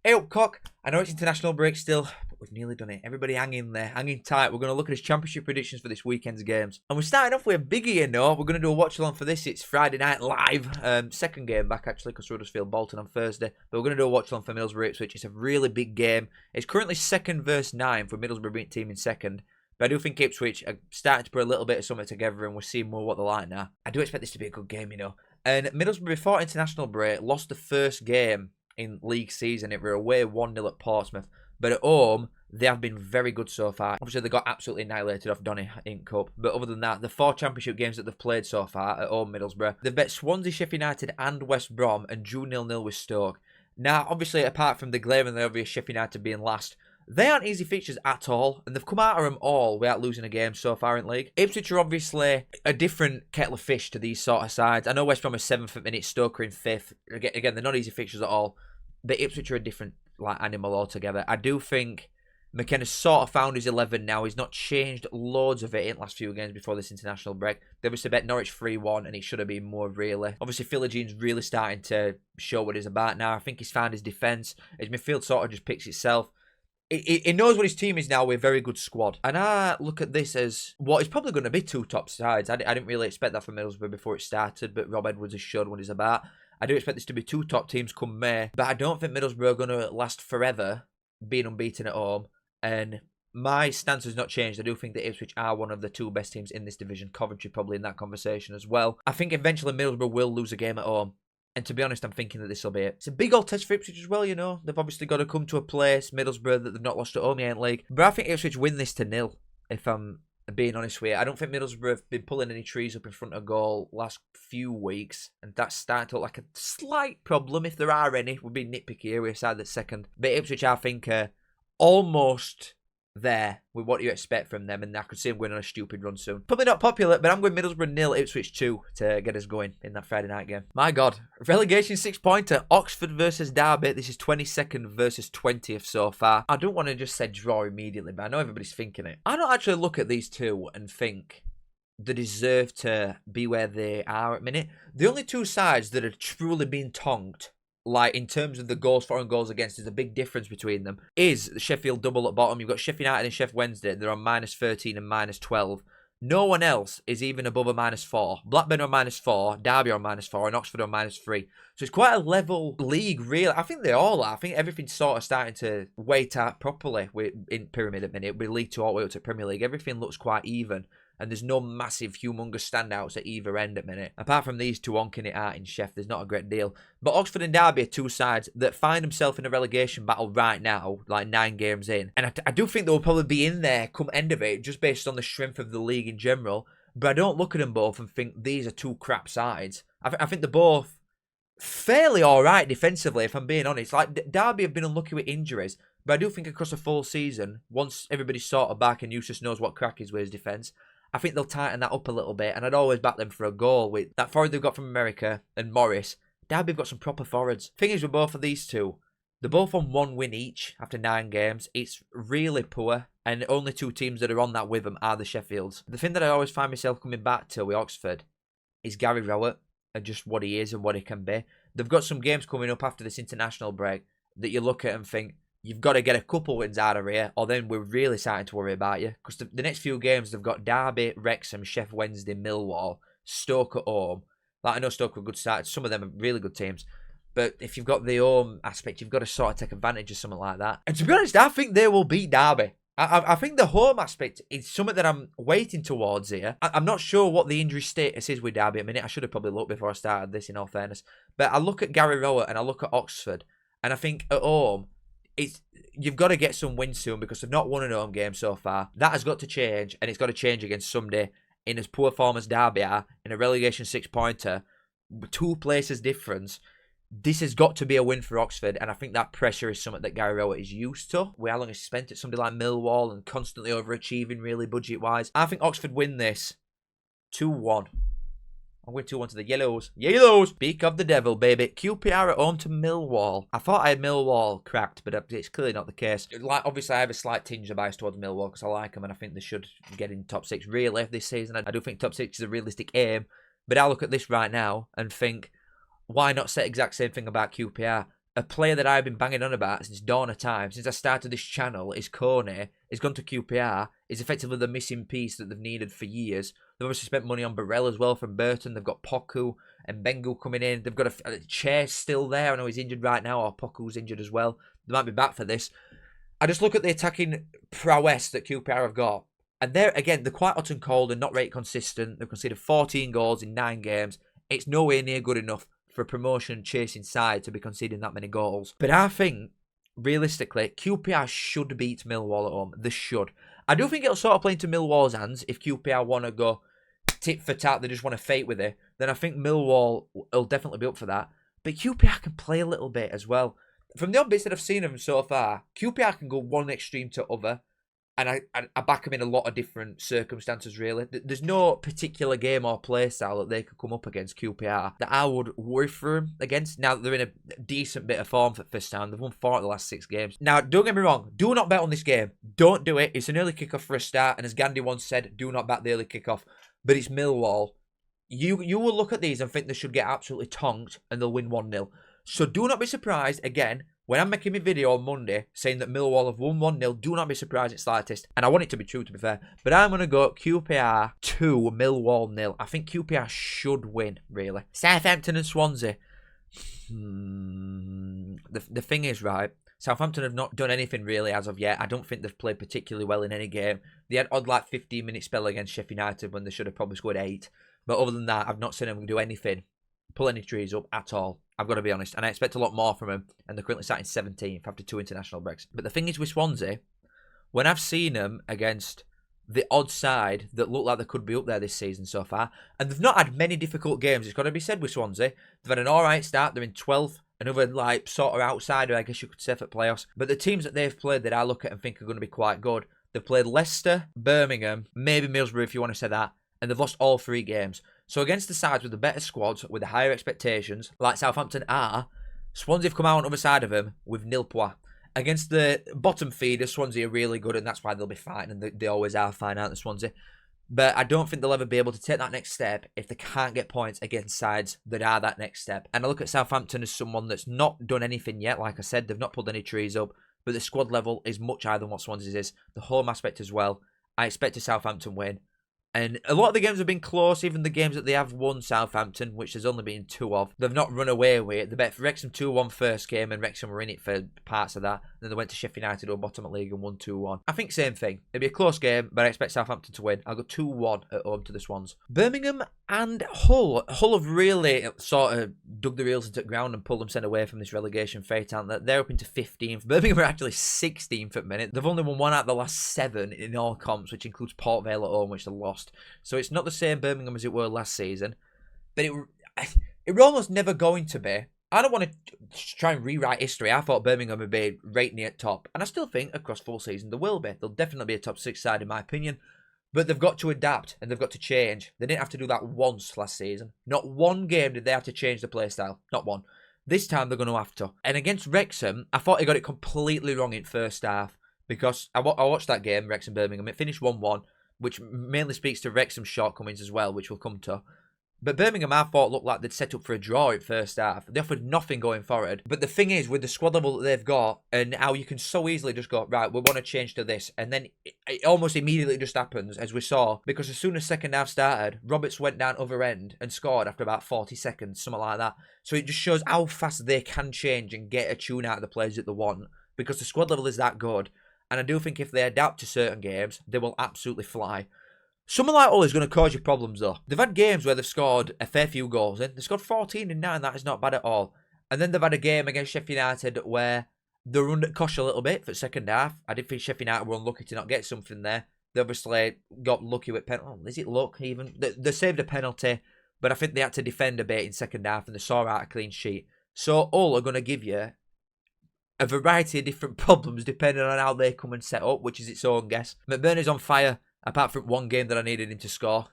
Eyup cock. I know it's international break still, but we've nearly done it. Everybody hang in there, hanging tight. We're going to look at his championship predictions for this weekend's games. And we're starting off with a biggie, you know. We're going to do a watch along for this. It's Friday night live. Second game back, actually, because Huddersfield Bolton on Thursday. But we're going to do a watch along for Middlesbrough Ipswich. It's a really big game. It's currently 2nd versus 9 for Middlesbrough being team in 2nd. But I do think Ipswich are starting to put a little bit of something together, and we're seeing more what they're like now. I do expect this to be a good game, you know. And Middlesbrough, before international break, lost the first game in league season. It were away 1-0 at Portsmouth. But at home, they have been very good so far. Obviously, they got absolutely annihilated off Donny in Cup. But other than that, the 4 championship games that they've played so far at home, Middlesbrough, they've bet Swansea, Sheffield United and West Brom and drew 0-0 with Stoke. Now, obviously, apart from the glaring and the obvious Sheffield United being last, they aren't easy fixtures at all, and they've come out of them all without losing a game so far in league. Ipswich are obviously a different kettle of fish to these sort of sides. I know West Brom is 7th at minute, Stoke are in 5th. Again, they're not easy fixtures at all, but Ipswich are a different animal altogether. I do think McKenna's sort of found his 11 now. He's not changed loads of it in the last few games before this international break. They obviously bet Norwich 3-1, and it should have been more, really. Obviously, Philigine's really starting to show what he's about now. I think he's found his defence. His midfield sort of just picks itself. He knows what his team is now with a very good squad. And I look at this as what is probably going to be 2 top sides. I didn't really expect that from Middlesbrough before it started, but Rob Edwards has showed what he's about. I do expect this to be 2 top teams come May, but I don't think Middlesbrough are going to last forever being unbeaten at home. And my stance has not changed. I do think that Ipswich are one of the 2 best teams in this division. Coventry probably in that conversation as well. I think eventually Middlesbrough will lose a game at home. And to be honest, I'm thinking that this will be it. It's a big old test for Ipswich as well, you know. They've obviously got to come to a place, Middlesbrough, that they've not lost at home yet in league. But I think Ipswich win this to 0, if I'm being honest with you. I don't think Middlesbrough have been pulling any trees up in front of goal last few weeks. And that's starting to look like a slight problem, if there are any. We'll be nitpicky here, we're side that's 2nd. But Ipswich, I think, almost there with what you expect from them, and I could see them going on a stupid run soon. Probably not popular, but I'm going Middlesbrough 0, Ipswich 2 to get us going in that Friday night game. My God, relegation 6-pointer, Oxford versus Derby. This is 22nd versus 20th so far. I don't want to just say draw immediately, but I know everybody's thinking it. I don't actually look at these 2 and think they deserve to be where they are at the minute. The only 2 sides that are truly being tonked, like in terms of the goals for and goals against, there's a big difference between them, is the Sheffield double at bottom. You've got Sheffield United and Sheff Wednesday. They're on -13 and -12. No one else is even above a -4. Blackburn are -4, Derby are -4, and Oxford are -3. So it's quite a level league, really. I think they all are. I think everything's sort of starting to weight out properly in Pyramid at the minute. With League 2 all the way up to Premier League, everything looks quite even. And there's no massive, humongous standouts at either end at the minute. Apart from these 2 onking it out in Sheff, there's not a great deal. But Oxford and Derby are 2 sides that find themselves in a relegation battle right now, like 9 games in. And I do think they'll probably be in there come end of it, just based on the strength of the league in general. But I don't look at them both and think these are 2 crap sides. I think they're both fairly alright defensively, if I'm being honest. Like, Derby have been unlucky with injuries. But I do think across a full season, once everybody's sort of back and Eustace knows what crack is with his defence, I think they'll tighten that up a little bit, and I'd always back them for a goal. With that forward they've got from America and Morris, Derby have got some proper forwards. Thing is with both of these 2, they're both on 1 win each after 9 games. It's really poor, and the only 2 teams that are on that with them are the Sheffields. The thing that I always find myself coming back to with Oxford is Gary Rowett, and just what he is and what he can be. They've got some games coming up after this international break that you look at and think, you've got to get a couple wins out of here, or then we're really starting to worry about you. Because the next few games, they've got Derby, Wrexham, Sheff Wednesday, Millwall, Stoke at home. Like, I know Stoke are good starts. Some of them are really good teams. But if you've got the home aspect, you've got to sort of take advantage of something like that. And to be honest, I think they will beat Derby. I think the home aspect is something that I'm waiting towards here. I'm not sure what the injury status is with Derby at a minute. I should have probably looked before I started this, in all fairness. But I look at Gary Rowett and I look at Oxford, and I think at home, you've got to get some wins soon because they've not won an home game so far. That has got to change, and it's got to change against Sunday in as poor form as Derby are, in a relegation 6-pointer, 2 places difference. This has got to be a win for Oxford, and I think that pressure is something that Gary Rowett is used to. With how long he's spent at somebody like Millwall and constantly overachieving, really, budget-wise. I think Oxford win this 2-1. I'm going 2-1 to the Yellows. Yellows! Speak of the devil, baby. QPR at home to Millwall. I thought I had Millwall cracked, but it's clearly not the case. Like, obviously, I have a slight tinge of bias towards Millwall because I like them and I think they should get in top 6 really this season. I do think top 6 is a realistic aim, but I look at this right now and think, why not say exact same thing about QPR? a player that I've been banging on about since dawn of time, since I started this channel, is Kone. He's gone to QPR. He's effectively the missing piece that they've needed for years. They've obviously spent money on Burrell as well from Burton. They've got Poku and Bengu coming in. They've got a Chair still there. I know he's injured right now, or Poku's injured as well. They might be back for this. I just look at the attacking prowess that QPR have got. And they're quite hot and cold and not very consistent. They've conceded 14 goals in 9 games. It's nowhere near good enough for a promotion chasing side to be conceding that many goals. But I think, realistically, QPR should beat Millwall at home. They should. I do think it'll sort of play into Millwall's hands if QPR want to go tit for tat, they just want to fate with it. Then I think Millwall will definitely be up for that. But QPR can play a little bit as well. From the odd bits that I've seen of them so far, QPR can go one extreme to other. And I back them in a lot of different circumstances, really. There's no particular game or play style that they could come up against QPR that I would worry for them against. Now that they're in a decent bit of form for first time. They've won 4 of the last 6 games. Now, don't get me wrong. Do not bet on this game. Don't do it. It's an early kickoff for a start. And as Gandhi once said, do not bet the early kickoff. But it's Millwall. You will look at these and think they should get absolutely tonked and they'll win 1-0. So do not be surprised, again, when I'm making my video on Monday saying that Millwall have won 1-0, do not be surprised in slightest. And I want it to be true, to be fair. But I'm going to go QPR 2, Millwall 0. I think QPR should win, really. Southampton and Swansea. The thing is, right, Southampton have not done anything really as of yet. I don't think they've played particularly well in any game. They had odd 15-minute spell against Sheffield United when they should have probably scored 8. But other than that, I've not seen them do anything, pull any trees up at all. I've got to be honest. And I expect a lot more from them. And they're currently sat in 17th after 2 international breaks. But the thing is with Swansea, when I've seen them against the odd side that look like they could be up there this season so far, and they've not had many difficult games, it's got to be said with Swansea. They've had an alright start. They're in 12th. Another sort of outsider, I guess you could say, for playoffs. But the teams that they've played that I look at and think are going to be quite good, they've played Leicester, Birmingham, maybe Middlesbrough if you want to say that, and they've lost all 3 games. So against the sides with the better squads, with the higher expectations, like Southampton are, Swansea have come out on the other side of them with nil points. Against the bottom feeders, Swansea are really good, and that's why they'll be fine, and they always are fine, aren't they, Swansea? But I don't think they'll ever be able to take that next step if they can't get points against sides that are that next step. And I look at Southampton as someone that's not done anything yet. Like I said, they've not pulled any trees up, but the squad level is much higher than what Swansea's is. The home aspect as well. I expect a Southampton win. And a lot of the games have been close, even the games that they have won Southampton, which there's only been 2 of. They've not run away with it. They bet Wrexham 2-1 first game, and Wrexham were in it for parts of that. Then they went to Sheffield United, who were bottom of the league, and won 2-1. I think same thing. It'll be a close game, but I expect Southampton to win. I'll go 2-1 at home to the Swans. Birmingham and Hull. Hull have really sort of dug their heels into the ground and pulled themselves away from this relegation fate, aren't they? They're up into 15th. Birmingham are actually 16th at the minute. They've only won 1 out of the last 7 in all comps, which includes Port Vale at home, which they lost. So it's not the same Birmingham as it were last season, but it were almost never going to be. I don't want to try and rewrite history. I thought Birmingham would be right near top, and I still think across full season they will be. They'll definitely be a top 6 side in my opinion, but they've got to adapt and they've got to change. They didn't have to do that once last season. Not one game did they have to change the play style. Not one. This time they're going to have to. And against Wrexham, I thought he got it completely wrong in first half, because I watched that game, Wrexham-Birmingham. It finished 1-1. Which mainly speaks to Wrexham's shortcomings as well, which we'll come to. But Birmingham, I thought, looked like they'd set up for a draw at first half. They offered nothing going forward. But the thing is, with the squad level that they've got, and how you can so easily just go, right, we want to change to this. And then it almost immediately just happens, as we saw. Because as soon as second half started, Roberts went down other end and scored after about 40 seconds, something like that. So it just shows how fast they can change and get a tune out of the players that they want. Because the squad level is that good. And I do think if they adapt to certain games, they will absolutely fly. Someone like Hull is going to cause you problems, though. They've had games where they've scored a fair few goals in. They scored 14 in 9. That is not bad at all. And then they've had a game against Sheffield United where they were under cosh a little bit for the second half. I did think Sheffield United were unlucky to not get something there. They obviously got lucky with penalty. Is it luck even? They saved a penalty, but I think they had to defend a bit in second half and they saw out a clean sheet. So Hull are going to give you a variety of different problems depending on how they come and set up, which is its own guess. McBurney's on fire, apart from one game that I needed him to score,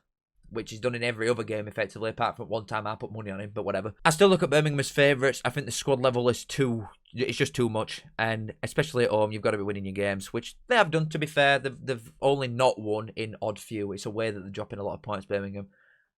which he's done in every other game effectively, apart from one time I put money on him, but whatever. I still look at Birmingham as favourites. I think the squad level is it's just too much, and especially at home, you've got to be winning your games, which they have done, to be fair. They've only not won in odd few. It's a way that they're dropping a lot of points, Birmingham.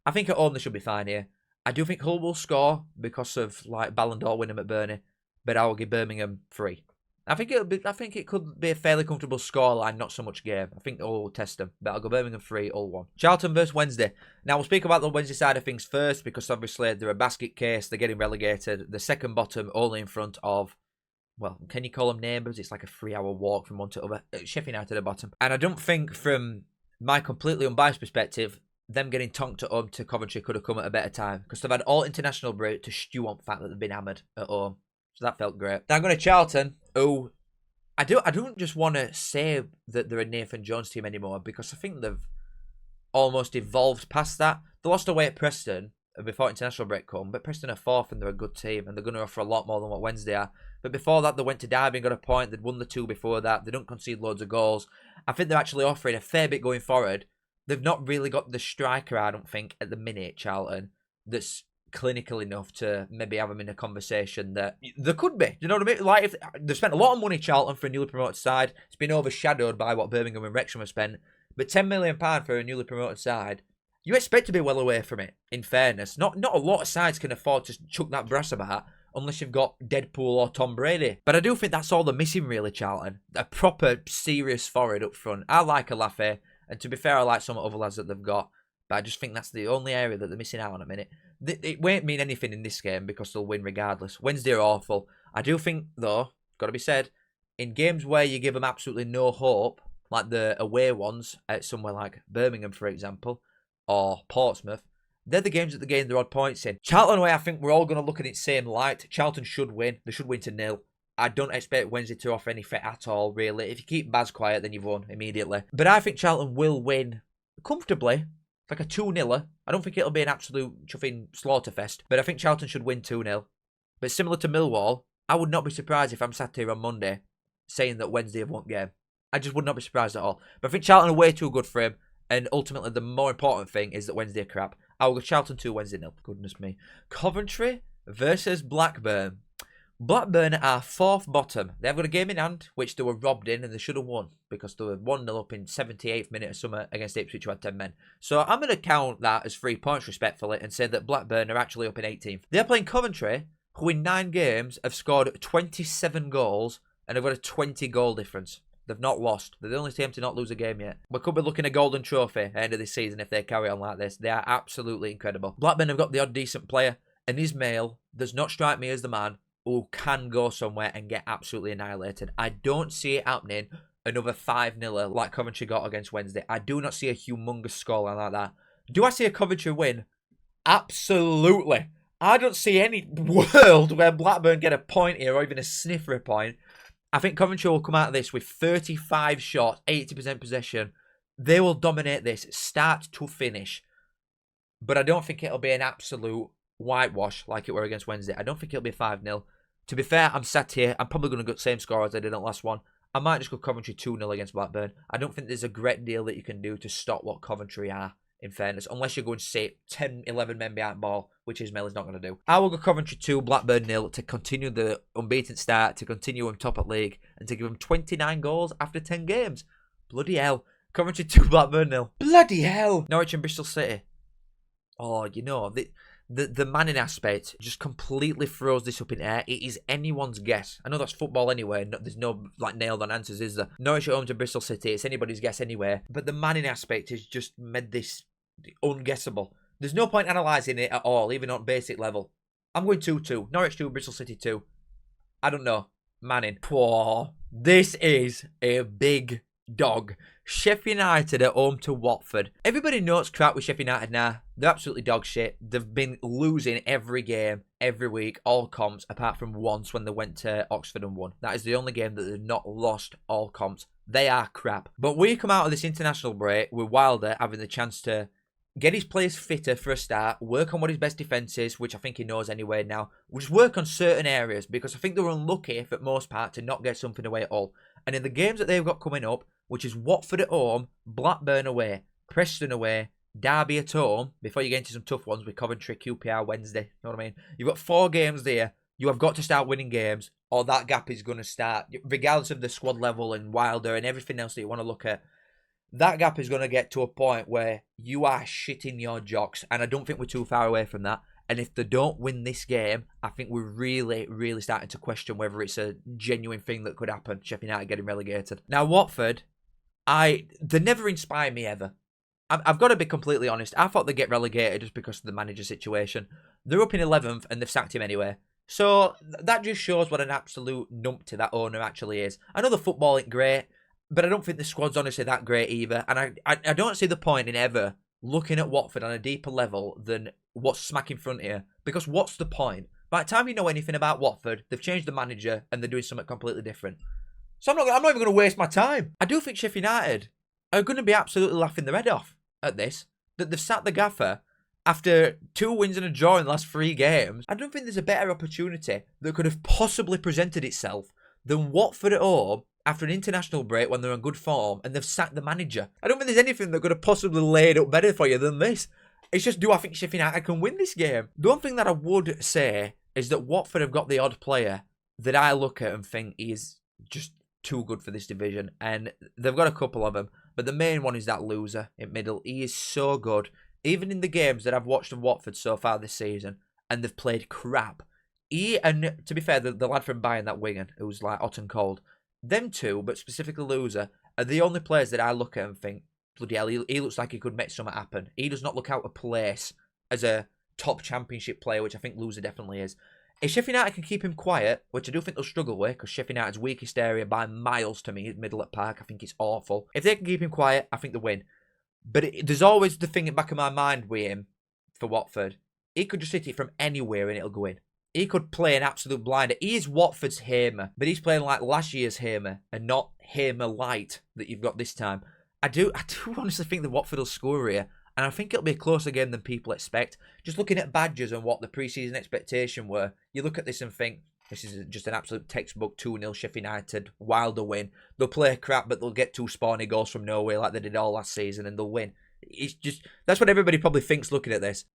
I think at home they should be fine here. I do think Hull will score because of Ballon d'Or winner McBurney. but I will give Birmingham 3. I think it could be a fairly comfortable scoreline, not so much game. I think Hull will test them, but I'll go Birmingham 3, Hull 1. Charlton versus Wednesday. Now we'll speak about the Wednesday side of things first, because obviously they're a basket case. They're getting relegated. The second bottom, only in front of, well, can you call them neighbours? It's like a 3-hour walk from one to other. Sheffield United at the bottom, and I don't think, from my completely unbiased perspective, them getting tonked at home to Coventry could have come at a better time, because they've had all international break to stew on the fact that they've been hammered at home. So that felt great. Now I'm going to Charlton, who I don't just want to say that they're a Nathan Jones team anymore, because I think they've almost evolved past that. They lost away at Preston before international break come, but Preston are 4th and they're a good team, and they're going to offer a lot more than what Wednesday are. But before that, they went to Derby and got a point. They'd won the 2 before that. They don't concede loads of goals. I think they're actually offering a fair bit going forward. They've not really got the striker, I don't think, at the minute, Charlton, that's clinical enough to maybe have them in a conversation that there could be. Do you know what I mean? Like, if they've spent a lot of money, Charlton, for a newly promoted side. It's been overshadowed by what Birmingham and Wrexham have spent. But £10 million for a newly promoted side, you expect to be well away from it, in fairness. Not a lot of sides can afford to chuck that brass about unless you've got Deadpool or Tom Brady. But I do think that's all they're missing, really, Charlton. A proper, serious forward up front. I like Alafe, and to be fair, I like some other lads that they've got. But I just think that's the only area that they're missing out on at the minute. It won't mean anything in this game because they'll win regardless. Wednesday are awful. I do think, though, got to be said, in games where you give them absolutely no hope, like the away ones at somewhere like Birmingham, for example, or Portsmouth, they're the games that they're getting their odd points in. Charlton away, I think we're all going to look at it same light. Charlton should win. They should win to 0. I don't expect Wednesday to offer any threat at all, really. If you keep Baz quiet, then you've won immediately. But I think Charlton will win comfortably. Like a 2-0. I don't think it'll be an absolute chuffing slaughterfest, but I think Charlton should win 2-0. But similar to Millwall, I would not be surprised if I'm sat here on Monday saying that Wednesday have won game. I just would not be surprised at all. But I think Charlton are way too good for him, and ultimately the more important thing is that Wednesday are crap. I will go Charlton 2, Wednesday 0. Goodness me. Coventry versus Blackburn. Blackburn are 4th bottom. They've got a game in hand, which they were robbed in, and they should have won, because they were 1-0 up in 78th minute of summer against Ipswich, who had 10 men. So I'm going to count that as 3 points respectfully and say that Blackburn are actually up in 18th. They're playing Coventry, who in 9 games have scored 27 goals and have got a 20 goal difference. They've not lost. They're the only team to not lose a game yet. We could be looking at a golden trophy at the end of this season if they carry on like this. They are absolutely incredible. Blackburn have got the odd decent player, and Ismail does not strike me as the man who can go somewhere and get absolutely annihilated. I don't see it happening another 5-0 like Coventry got against Wednesday. I do not see a humongous scoreline like that. Do I see a Coventry win? Absolutely. I don't see any world where Blackburn get a point here or even a sniffer a point. I think Coventry will come out of this with 35 shots, 80% possession. They will dominate this start to finish. But I don't think it'll be an absolute whitewash like it were against Wednesday. I don't think it'll be 5-0. To be fair, I'm sat here. I'm probably going to go the same score as I did on the last one. I might just go Coventry 2-0 against Blackburn. I don't think there's a great deal that you can do to stop what Coventry are, in fairness, unless you're going to say 10, 11 men behind the ball, which Ismail is not going to do. I will go Coventry 2, Blackburn 0 to continue the unbeaten start, to continue on top at league, and to give them 29 goals after 10 games. Bloody hell. Coventry 2, Blackburn 0. Bloody hell. Norwich and Bristol City. Oh, you know, the manning aspect just completely throws this up in air. It is anyone's guess. I know that's football anyway. There's no like nailed on answers, is there? Norwich at home to Bristol City. It's anybody's guess anyway. But the manning aspect has just made this unguessable. There's no point analysing it at all, even on basic level. I'm going 2-2. Norwich 2, Bristol City 2. I don't know. Manning. Whoa. This is a big dog. Sheffield United at home to Watford. Everybody knows crap with Sheffield United now. They're absolutely dog shit. They've been losing every game, every week, all comps, apart from once when they went to Oxford and won. That is the only game that they've not lost all comps. They are crap. But we come out of this international break with Wilder having the chance to get his players fitter for a start, work on what his best defence is, which I think he knows anyway now. We'll just work on certain areas, because I think they were unlucky for the most part to not get something away at all. And in the games that they've got coming up, which is Watford at home, Blackburn away, Preston away, Derby at home, before you get into some tough ones with Coventry, QPR, Wednesday, you know what I mean? You've got 4 games there. You have got to start winning games, or that gap is going to start, regardless of the squad level and Wilder and everything else that you want to look at. That gap is going to get to a point where you are shitting your jocks, and I don't think we're too far away from that. And if they don't win this game, I think we're really, really starting to question whether it's a genuine thing that could happen. Sheffield United getting relegated. Now, Watford, they never inspire me ever. I've got to be completely honest. I thought they'd get relegated just because of the manager situation. They're up in 11th and they've sacked him anyway. So that just shows what an absolute numpty that owner actually is. I know the football ain't great, but I don't think the squad's honestly that great either. And I don't see the point in ever looking at Watford on a deeper level than what's smack in front here. Because what's the point? By the time you know anything about Watford, they've changed the manager and they're doing something completely different. So I'm not even going to waste my time. I do think Sheffield United are going to be absolutely laughing their head off at this. That they've sacked the gaffer after 2 wins and a draw in the last 3 games. I don't think there's a better opportunity that could have possibly presented itself than Watford at home after an international break when they're in good form and they've sacked the manager. I don't think there's anything that could have possibly laid up better for you than this. It's just, do I think Sheffield United can win this game? The one thing that I would say is that Watford have got the odd player that I look at and think is just too good for this division. And they've got a couple of them. But the main one is that loser in middle. He is so good. Even in the games that I've watched of Watford so far this season, and they've played crap. And to be fair, the lad from Bayern, that Wigan, who's like hot and cold, them two, but specifically loser, are the only players that I look at and think, bloody hell, he looks like he could make something happen. He does not look out of place as a top championship player, which I think loser definitely is. If Sheffield United can keep him quiet, which I do think they'll struggle with, because Sheffield United's weakest area by miles to me is middle at Park. I think it's awful. If they can keep him quiet, I think they win. But there's always the thing in the back of my mind with him for Watford. He could just hit it from anywhere and it'll go in. He could play an absolute blinder. He is Watford's Hamer, but he's playing like last year's Hamer and not Hamer Light that you've got this time. I do honestly think that Watford will score here. And I think it'll be a closer game than people expect. Just looking at badges and what the pre-season expectation were, you look at this and think, this is just an absolute textbook 2-0 Sheffield United, Wilder win. They'll play crap, but they'll get 2 spawny goals from nowhere like they did all last season, and they'll win. It's just, that's what everybody probably thinks looking at this.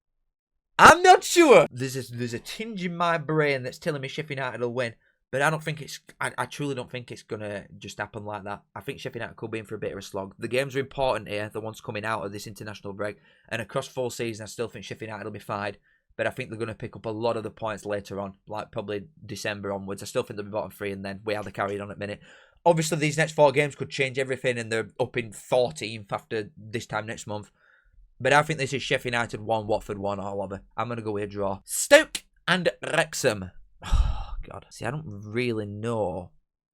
I'm not sure. There's a tinge in my brain that's telling me Sheffield United will win. But I don't think it's, I truly don't think it's going to just happen like that. I think Sheffield United could be in for a bit of a slog. The games are important here, the ones coming out of this international break. And across full season, I still think Sheffield United will be fine. But I think they're going to pick up a lot of the points later on, like probably December onwards. I still think they'll be bottom 3 and then we have the carried on at minute. Obviously, these next 4 games could change everything and they're up in 14th after this time next month. But I think this is Sheffield United 1, Watford 1, all of it. I'm going to go with a draw. Stoke and Wrexham. God, see, I don't really know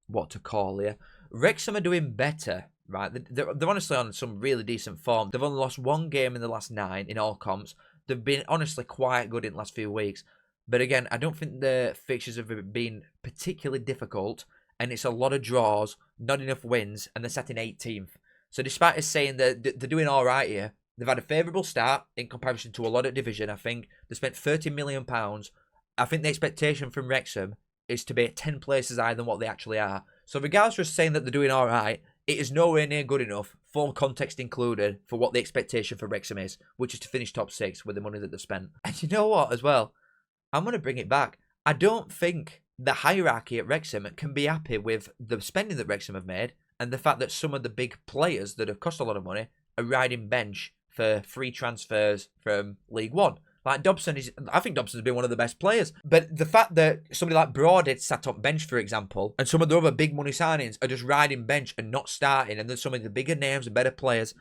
what to call here. Wrexham are doing better, right? They're honestly on some really decent form. They've only lost 1 game in the last 9 in all comps. They've been honestly quite good in the last few weeks. But again, I don't think the fixtures have been particularly difficult. And it's a lot of draws, not enough wins, and they're sat in 18th. So despite us saying that they're doing all right here, they've had a favourable start in comparison to a lot of division. I think they spent £30 million. I think the expectation from Wrexham is to be at 10 places higher than what they actually are. So regardless of saying that they're doing all right, it is nowhere near good enough, full context included, for what the expectation for Wrexham is, which is to finish top 6 with the money that they've spent. And you know what, as well? I'm going to bring it back. I don't think the hierarchy at Wrexham can be happy with the spending that Wrexham have made and the fact that some of the big players that have cost a lot of money are riding bench for free transfers from League One. Like I think Dobson's been one of the best players. But the fact that somebody like Broadhead sat on bench, for example, and some of the other big money signings are just riding bench and not starting, and there's some of the bigger names and better players,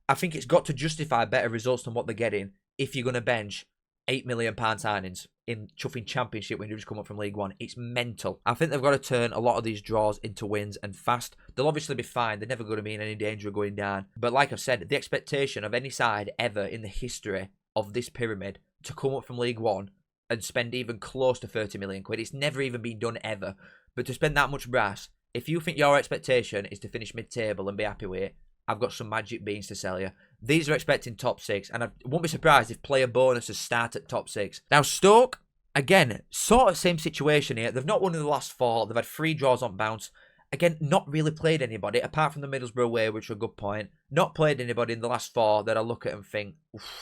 I think it's got to justify better results than what they're getting if you're going to bench £8 million signings in chuffing Championship when you just come up from League One. It's mental. I think they've got to turn a lot of these draws into wins and fast. They'll obviously be fine. They're never going to be in any danger of going down. But like I've said, the expectation of any side ever in the history of this pyramid to come up from League One and spend even close to 30 million quid, it's never even been done ever. But to spend that much brass, if you think your expectation is to finish mid-table and be happy with it, I've got some magic beans to sell you. These are expecting top 6, and I won't be surprised if player bonuses start at top 6. Now, Stoke, again, sort of same situation here. They've not won in the last 4. They've had 3 draws on bounce. Again, not really played anybody, apart from the Middlesbrough away, which are a good point. Not played anybody in the last 4 that I look at and think,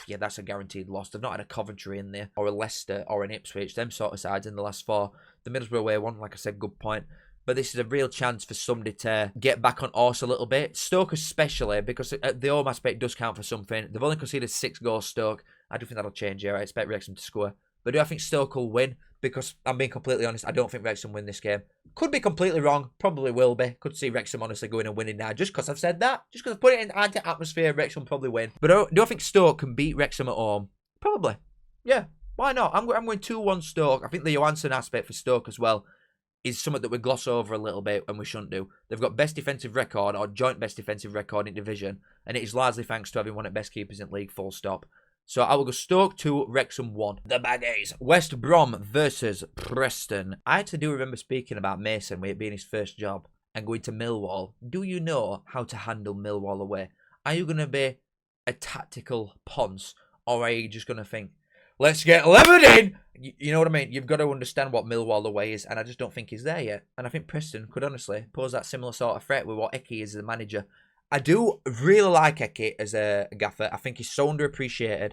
yeah, that's a guaranteed loss. They've not had a Coventry in there, or a Leicester, or an Ipswich, them sort of sides in the last 4. The Middlesbrough away one, like I said, good point. But this is a real chance for somebody to get back on horse a little bit. Stoke especially, because the home aspect does count for something. They've only conceded 6 goals, Stoke. I do think that'll change here. I expect Wrexham to score. But do I think Stoke will win? Because I'm being completely honest, I don't think Wrexham win this game. Could be completely wrong. Probably will be. Could see Wrexham honestly going and winning now. Just because I've said that. Just because I've put it in anti-atmosphere, Wrexham probably win. But do I think Stoke can beat Wrexham at home? Probably. Yeah. Why not? I'm going 2-1 Stoke. I think the Johansson aspect for Stoke as well is something that we gloss over a little bit and we shouldn't do. They've got best defensive record or joint best defensive record in division, and it is largely thanks to having one of the best keepers in the league, full stop. So I will go Stoke 2, Wrexham 1. The Baggies. West Brom versus Preston. I actually do remember speaking about Mason with it being his first job and going to Millwall. Do you know how to handle Millwall away? Are you going to be a tactical ponce, or are you just going to think, let's get 11 in? You know what I mean? You've got to understand what Millwall away is, and I just don't think he's there yet. And I think Preston could honestly pose that similar sort of threat with what Eke is as a manager. I do really like Eke as a gaffer. I think he's so underappreciated.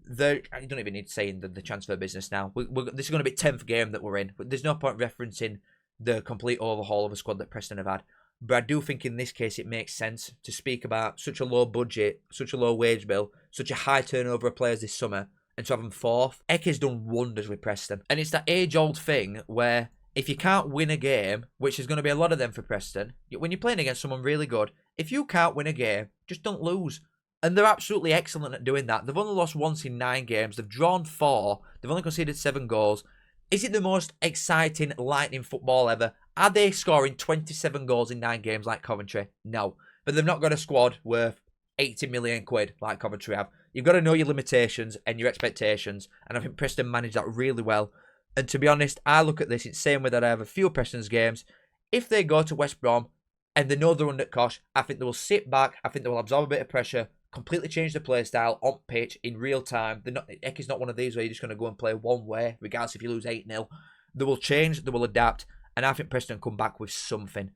I don't even need to say in the transfer business now. This is going to be 10th game that we're in, but there's no point referencing the complete overhaul of a squad that Preston have had. But I do think in this case it makes sense to speak about such a low budget, such a low wage bill, such a high turnover of players this summer, and to have them fourth. Eke's done wonders with Preston. And it's that age-old thing where if you can't win a game, which is going to be a lot of them for Preston, when you're playing against someone really good, if you can't win a game, just don't lose. And they're absolutely excellent at doing that. They've only lost once in 9 games. They've drawn 4. They've only conceded 7 goals. Is it the most exciting, lightning football ever? Are they scoring 27 goals in 9 games like Coventry? No. But they've not got a squad worth 80 million quid like Coventry have. You've got to know your limitations and your expectations. And I think Preston managed that really well. And to be honest, I look at this in the same way that I have a few Preston's games. If they go to West Brom and they know they're under cosh, I think they will sit back. I think they will absorb a bit of pressure, completely change the play style on pitch in real time. Eke's not one of these where you're just going to go and play one way, regardless if you lose 8-0. They will change, they will adapt, and I think Preston come back with something.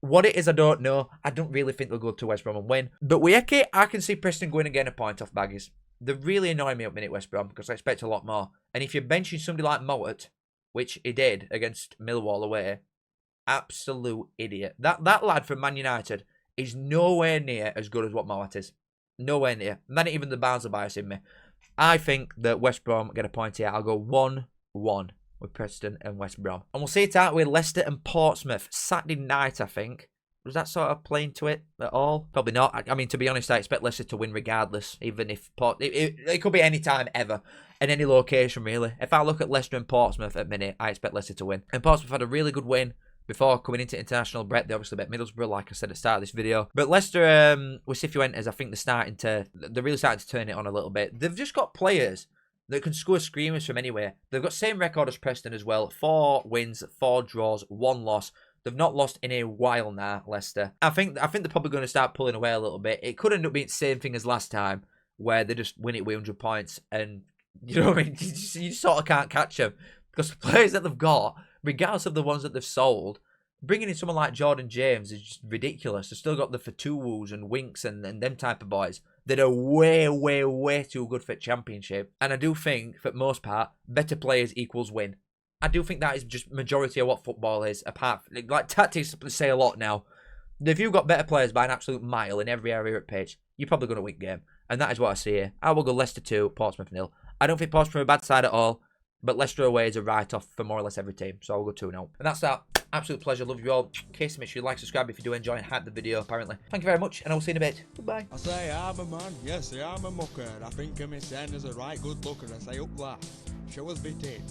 What it is, I don't know. I don't really think they'll go to West Brom and win. But with Eke, I can see Preston going and getting a point off Baggies. They're really annoying me at minute West Brom because I expect a lot more. And if you're benching somebody like Mowat, which he did against Millwall away, absolute idiot. That lad from Man United is nowhere near as good as what Mowat is. Nowhere near. Not even the Barnes are bias in me. I think that West Brom get a point here. I'll go 1-1 with Preston and West Brom. And we'll see it out with Leicester and Portsmouth. Saturday night, I think. Was that sort of playing to it at all? Probably not. I mean, to be honest, I expect Leicester to win regardless, even if it could be any time ever, in any location, really. If I look at Leicester and Portsmouth at minute, I expect Leicester to win. And Portsmouth had a really good win before coming into international break. They obviously bet Middlesbrough, like I said at the start of this video. But Leicester, with Cifuentes, I think they're really starting to turn it on a little bit. They've just got players that can score screamers from anywhere. They've got same record as Preston as well. 4 wins, 4 draws, 1 loss. They've not lost in a while now, Leicester. I think they're probably going to start pulling away a little bit. It could end up being the same thing as last time, where they just win it with 100 points, and you know what I mean? You just sort of can't catch them. Because the players that they've got, regardless of the ones that they've sold, bringing in someone like Jordan James is just ridiculous. They've still got the Fatuwus and Winks and them type of boys that are way, way, way too good for Championship. And I do think, for the most part, better players equals win. I do think that is just majority of what football is. Apart from, like, tactics say a lot now. If you've got better players by an absolute mile in every area at pitch, you're probably going to win game. And that is what I see here. I will go Leicester 2, Portsmouth 0. I don't think Portsmouth are a bad side at all. But Leicester away is a write-off for more or less every team. So I'll go 2-0. And that's that. Absolute pleasure. Love you all. Case, make sure you like, subscribe if you do enjoy and hype the video, apparently. Thank you very much, and I will see you in a bit. Goodbye. I say I'm a man, yes, I'm a mucker. I think of me saying as a right good looker. I say up that. Show us bit it.